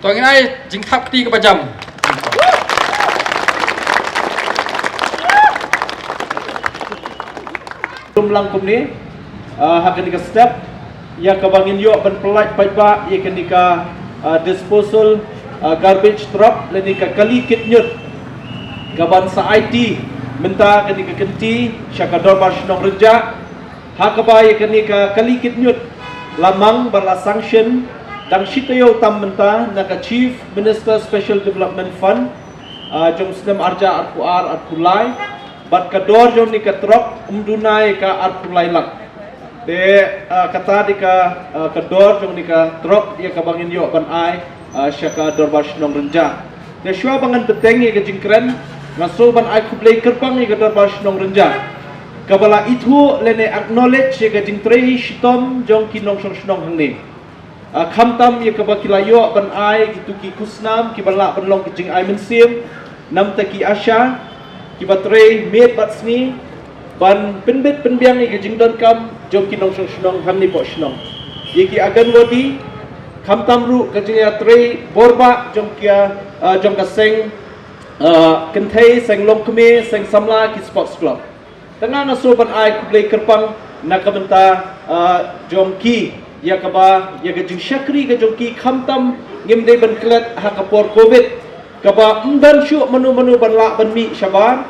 Tuan Ngin ai jing thap kti ke bajam. Langkum ni hakan nika step ya kabangin yo ban pelaj pajba ya kenika disposal garbage truck lenika kali kitnyut gaban sa IT menta kenika kenti syakador barsnong Rynjah hakaba ya kenika kali kitnyut lamang bala sanction dang sitayo tam menta naka Chief Minister Special Development Fund jong snem arja arpuar arpulai bat kador jom ni katrok umdunai ka arpulai lak te kata di ka kador jom ni katrok ya kabangin yo ban ai syaka dor barsnong Rynjah te syua bangan peteng ya jingkren ngaso ban ai kublai kerpang ya dor barsnong Rynjah kabala itu lene acknowledge ya jingtrei shitom jong kinong song hangni khamtam ya kabakilayo ban ai gitu ki kusnam ki balak banlong ki jing ai mensim nam taki asya Kiba tray made batsni ban penbet penbiang ni gajing don kam jom kinong song hamni po shnong yeki agan wodi kham tamru gajing ya tray borba jom ka seng kenthai seng longkme seng samla ki sports club tengah naso ban ai kublai kerpang nakamenta jom ki ya kaba ya gajing syakri ga jom ki kham tam ngimdei ban klet hakapor covid kaba umdan syuk menu-menu ban lak ban mi syabar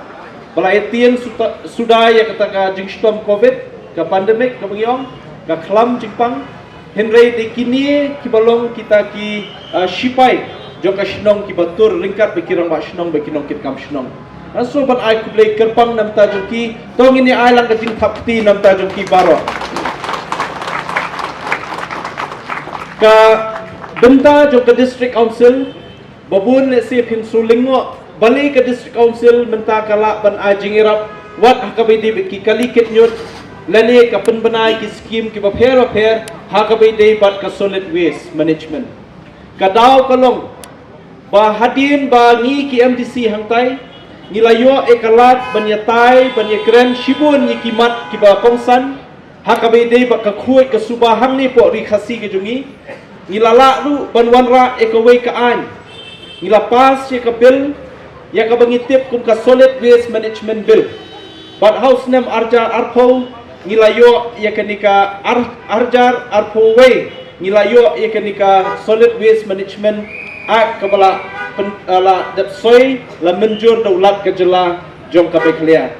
balai tiang sudah ya kata ka jing storm covid ka pandemik ka bangyong ka klam jingpang henry de kini kibalong kita ki shipai jong ka shnong ki batur ringkat bekirang ba shnong bekinong kit kam shnong aso ban ai kublai kerpang nam ta jong ki tong ini ai lang ka jing thapti nam ta jong ki baro ka benta jong ka district council babun le se phin sulingo bali ka district council menta kala ban ajing irap wat hakabidi ki kalikit nyut lani ka penbanai ki scheme ki bapher hakabidi bat ka solid waste management kadaw kalong ba hadin ba ngi ki MDC hangtai ngilayo ekalat banyatai banyakren shibun ni kimat ki ba kongsan hakabidi ba ka khuai ka subahang ni po ri khasi ki jungi ngilala ru banwanra ekawai ka an ngilapas ya ka bill ya ka bangitip kum ka solid waste management bill but house name arjar arpo ngilayo ya kanika arjar arpo way ngilayo ya kanika solid waste management act kabala la dapsoi la menjur daulat ka Jylla jom ka beklia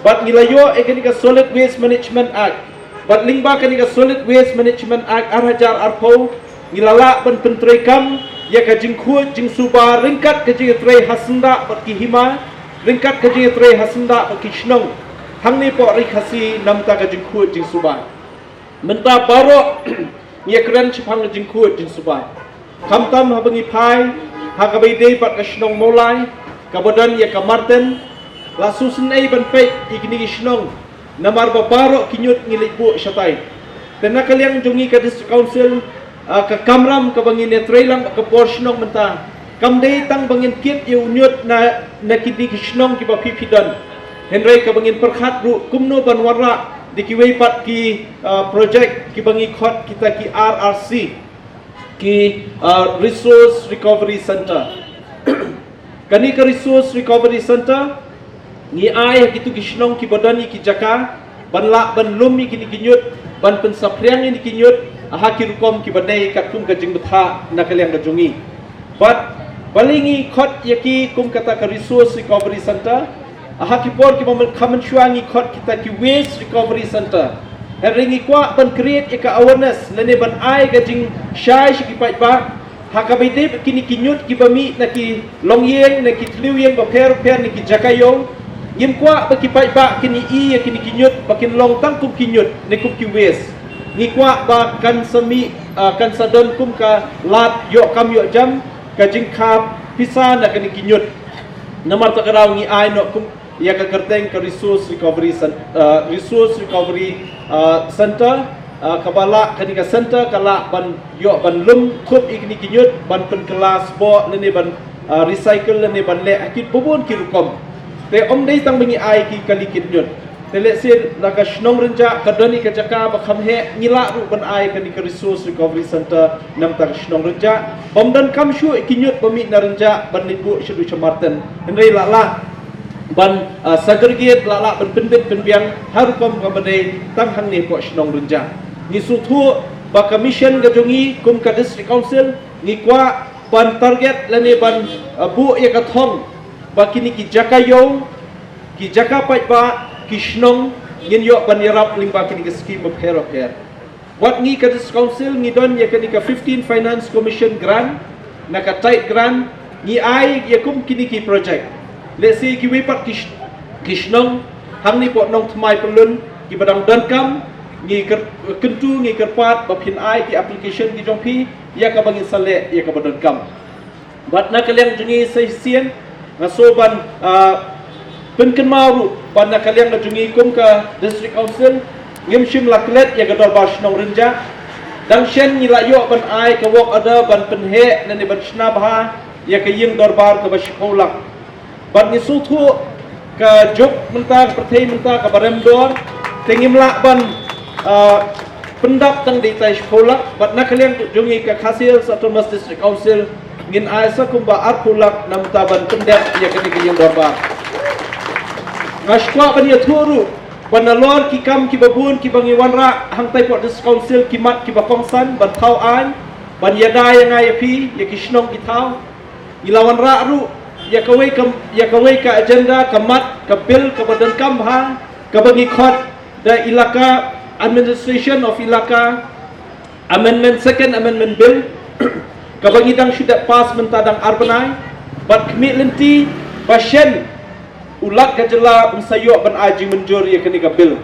but ngilayo ya kanika solid waste management act but lingba kanika solid waste management act arjar arpo ngilala ban pentrekam ya ka jingkhu jing suba ringkat ka jing trei hasenda baki hima ringkat ka jing trei hasenda baki shnong hangni po ri khasi namta ka jingkhu jing suba menta baro ya kran chphang jingkhu jing suba khamtam habangi phai hakabai dei pat ka shnong molai ka bodan ya ka marten la susunai ban pe igni shnong namar ba baro kinyut ngilibu syatai tenakaliang jungi ka district council ka kamram ka bangin netrelang ka portionong menta kamdei tang bangin kit yu nyut na nakidi kishnong ki ba pipidan henry ka bangin perkhat ru kumno banwara dikiwei pat ki project ki bangi khot kita ki RRC ki resource recovery center kani ka resource recovery center ni ai kitu kishnong ki badani ki jaka banla ban lumi ki kinyut ban pensapriang ni kinyut hakir kom ki badai kat kum ka jing betha nakaliang gajungi but balingi khot yaki kum kata ka resource recovery center hakipor ki momen khaman chuangi khot kita ki waste recovery center heringi kwa ban create ka awareness lene ban ai ka jing shai shi ki pai ba hakabide kini kinyut ki bami naki longyeng naki tliuyeng ba per ni ki jakayo yim kwa ba ki pai ba kini i kini kinyut bakin long tang kum kinyut ne kum ki waste ngikwa ba kan sami kan sadon kum ka lat yo kam yo jam ka jingkap pisa na kan kinyut namar ta karaw ngi ai no kum ya ka kerteng ka resource recovery center kabala kanika center kala ban yo ban lum khup igni kinyut ban pen kelas bo lene ban recycle lene ban le akit bubun ki rukom te om dei tang bingi ai ki kali kinyut let's say laka shnong Rynjah kadoni ka jaka ba khamhe ngila ru ban ai kan ka resource recovery center nam ta shnong Rynjah bomdan kam shu ikinyut pemit na Rynjah ban nibu shudu chamarten henry la ban segregate la ban penbit penbiang harukom ka badai tang hang ni po shnong Rynjah ni suthu ba commission ga jongi kum ka district council ni kwa ban target lani ban bu ya ka thong ba kini ki jaka yo ki jaka pai ba Kishnong Ngin yo banirap limba kini ka scheme of hair. What ngi ka this council ngi don ya kini ka 15 finance commission grant naka tight grant ngi ai ya kum kini ki project. Let's say ki wipat Kishnong hang ni po nong thmai pelun ki badang don kam ngi kentu ngi kerpat ba Pyniaid ki application ki jongpi ya ka bangin sale ya ka badon kam. Bat na kaleng jungi sai sien ngasoban penken maru pada kalian ngajungi kum ke district council ngimshim laklet ya gador ba shnong Rynjah dang shen nilayo ban ai ka wok ada ban penhe nani ban shnabha ya ka ying dorbar ka bashkolak ban ni suthu ka juk menta perthei menta ka barem dor tengimla ban pendap tang di tai sekolah bat na kalian jungi ka khasil satu mas district council ngin ai sa kumba arkulak nam taban pendap ya ka ying dorbar Ngashkwa banya thuru banalor ki kam ki babun ki bangi wanra hang tai pot dis council ki mat ki bapongsan ban thau an ban yada yang ai pi ya ki shnong ki thau ilawan ra ru ya kawai ka agenda ka mat ka bill ka badan kam ha ka bangi khot da ilaka administration of ilaka amendment second amendment bill ka bangi dang sudah pass mentadang arbanai bat kemit lenti pasien ulat ka Jylla umsayo ban aji menjur ya kani ka bil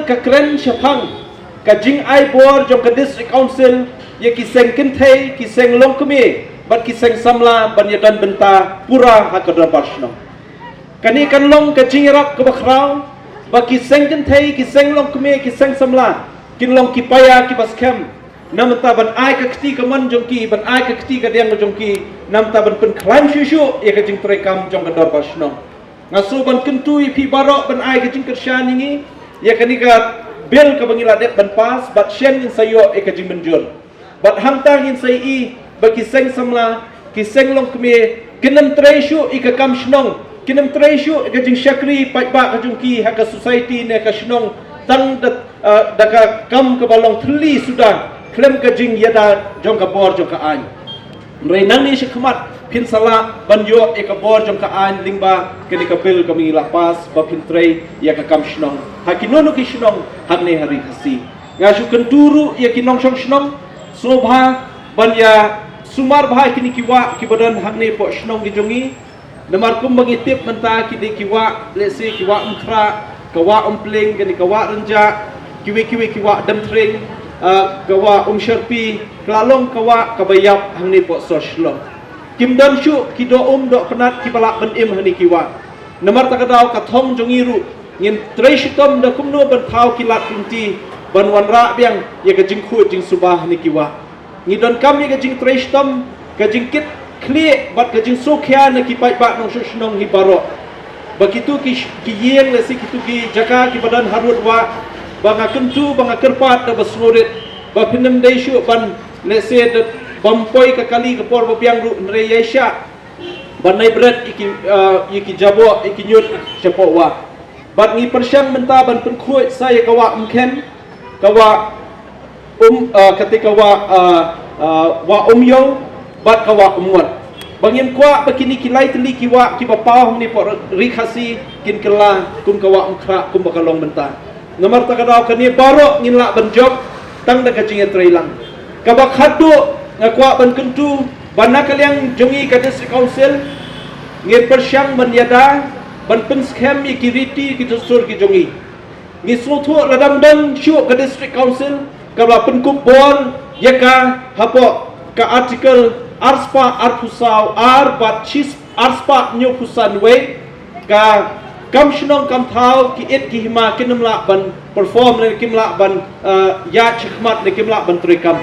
ka kren syapang ka jing ai bor jong ka district council ya ki seng kentei ki seng long kemi bat ki seng samla ban ya dan benta pura ha ka dan parsno kani kan long ka jing rak ka bakrau ba ki seng kentei ki seng long kemi ki seng samla kin long ki paya ki baskem namta ban ai ka kti ka man jong ki ban ai ka kti ka diang jong ki namta ban pen klan shushu ya ka jing trekam jong ka dor pasno ngaso ban kentu pi barok ban ai ka jing kershan ni ya ka ni ka bil ka bangila det ban pas bat shen in sayo e ka jing menjur bat hantang in sai i ba ki seng samla ki seng long kme kinam treshu i ka kam shnong kinam treshu ka jing shakri pai ba ka jong ki ha ka society ne ka shnong tang da ka kam ka balong thli sudah klem ka jing yada jong ka bor jong ka an rei nang ni shikmat pin sala ban yo e ka bor jong ka an lingba kini ka bil ka mi lapas ba pin trei ya ka kam shnong hakinono ki shnong hanne hari khasi nga shu kenturu ya kinong shong shnong sobha ban ya sumar bha kini kiwa ki badan hanne po shnong gi jongi namar kum bagi tip menta ki de kiwa lesi kiwa umkra kawa umpling kini kawa Rynjah kiwi kiwa demtring kawa sherpi klalong kawa kabayap hangni po soslo kim dan shu ki do do penat ki balak ben im hani kiwa namar takadau ka thong jongiru ngin treshitom da kumno ban thau ki lat kunti ban wanra biang ya ka jingkhu jing subah ni kiwa ngi don kam ya ka jing treshitom ka jingkit kli bat ka jing sokhya na ki pai ba nong shushnong hi baro begitu ki yeng le si kitu ki jaka ki badan harut wa banga kentu banga kerpat da basmurit ba pinem dei shu ban le se da bampoi ka kali ka por bapiang ru nre yesha ban nai bread iki jabo iki nyut sepo wa bat ngi persyang menta ban pen khuit saya kawa mken kawa ketika wa yo bat kawa umwat bangin kwa bakini kilai teli kiwa kiba pau ni por rikhasi kin kela kum kawa umkra kum bakalong menta nomor takadau kani baro ngin la banjok tang da kajing trailang kabak hadu ngakwa ban kentu bana kaliang jongi ka district council ngir persyang menyada ban pen scam ki kiriti ki dusur ki jongi ngi suthu ladam dan syu ka district council kabla pen kup bor yaka hapo ka article arspa arpusau bat chis arspa nyu pusan we ka kam shnong kam thau ki et ki hima kinamla ban perform le kimla ban ya chikmat le kimla ban trikam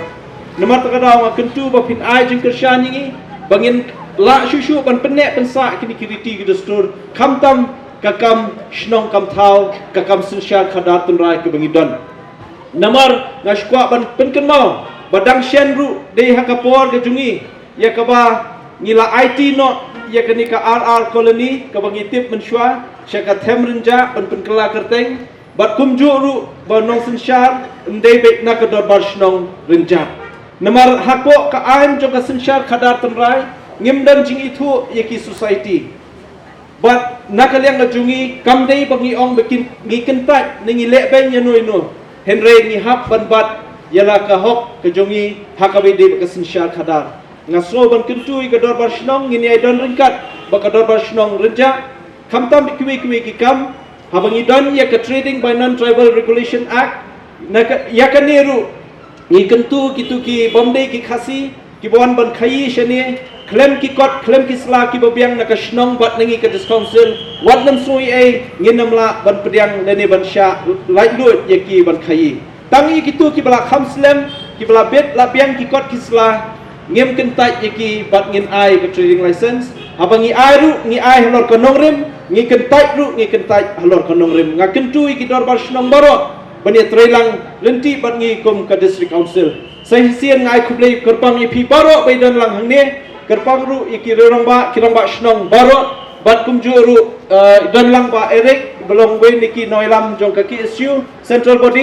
nomor takadau ma kentu ba pin ai jing kershan ni bangin la shushu ban penek pensa kini kiriti ki dustur kam tam kakam shnong kam thau kakam sinsyar khadar tunrai ke bangidon namar ngashkwa ban penken mau badang shen ru de hakapor ke jungi ya kaba ngila IT no ya kenika RR colony ke bangitip menshwa syaka them Rynjah ban penkela kerteng bat kumju ru ba nong sinsyar ndei bek na ke dor bar shnong Rynjah namar hakpo ka aim jo ka sinsyar khadar tunrai ngimdan jing itu yaki society but nakaliang ngajungi kamdei bangi ong bikin ngikentat ningi leben yanoi no henre ni hap ban bat yala ka hok kajungi hakabe de ka sinsyar khadar ngaso ban kentui ka dor bar shnong ngini ai don ringkat ba ka dor bar shnong Rynjah kamtam bikwi ki kam habangi don ya ka trading by non tribal regulation act naka ya ka neru ngi kentu kitu ki bomde ki khasi ki bon ban Khaii shani klem ki kot klem ki sla ki babiang nak shnong bat nengi ke council wat lam sui ai nginam la ban pediang lene ban sha lai lut ye ki ban Khaii tangi ki tu ki bala khamslem ki bala bet la biang ki kot ki sla ngem kentai ye ki bat ngin ai ke trading license abangi ai ru ngi ai halor konong rim ngi kentai ru ngi kentai halor konong rim ngakentu ki dor bar shnong baro bani trelang lenti bat ngi kum ka district council sai sian ngai khublei kerpang ipi baro bai dan lang hangne kerpang ru iki kirong ba shnong barot bat kumju ru dan lang ba erek belong we niki noilam jong kaki issue central body